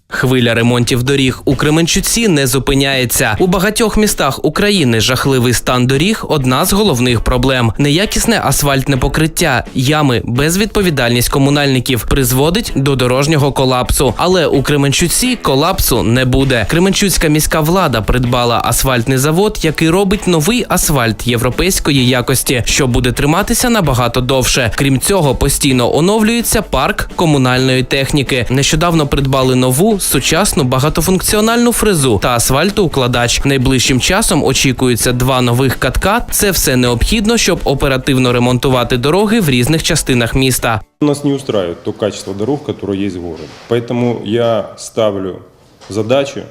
Хвиля ремонтів доріг у Кременчуці не зупиняється. У багатьох містах України жахливий стан доріг – одна з головних проблем. Неякісне асфальтне покриття, ями, безвідповідальність комунальників призводить до дорожнього колапсу. Але у Кременчуці колапсу не буде. Кременчуцька міська влада придбала асфальтний завод, який робить новий асфальт європейської якості, що буде триматися набагато довше. Крім цього, постійно оновлюється парк комунальної техніки. Нещодавно придбали нову сучасну багатофункціональну фрезу та асфальтоукладач. Найближчим часом очікується 2 нових катка. Це все необхідно, щоб оперативно ремонтувати дороги в різних частинах міста. Нас не устраивает то качество дорог, которое есть в городе. Поэтому я ставлю задачу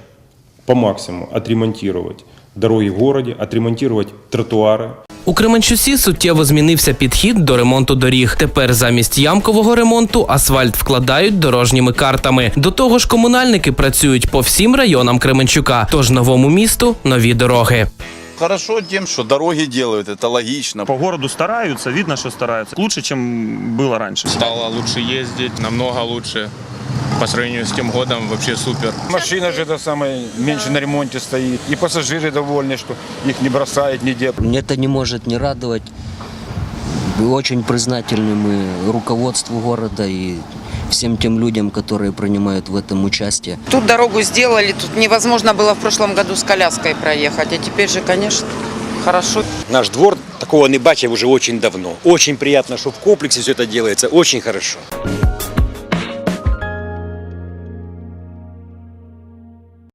по максимуму отремонтировать дороги в городе, отремонтировать тротуары. У Кременчуці суттєво змінився підхід до ремонту доріг. Тепер замість ямкового ремонту асфальт вкладають дорожніми картами. До того ж, комунальники працюють по всім районам Кременчука. Тож новому місту – нові дороги. Хорошо тем, что дороги делают, это логично. По городу стараются, видно, что стараются. Лучше, чем было раньше. Стало лучше ездить, намного лучше. По сравнению с тем годом вообще супер. Машина же это самое меньше на ремонте стоит. И пассажиры довольны, что их не бросают нигде. Это не может не радовать. Очень признательны мы руководству города и всем тем людям, которые принимают в этом участие. Тут дорогу сделали, тут невозможно было в прошлом году с коляской проехать, а теперь же, конечно, хорошо. Наш двор такого не бачив уже очень давно. Очень приятно, что в комплексе все это делается, очень хорошо.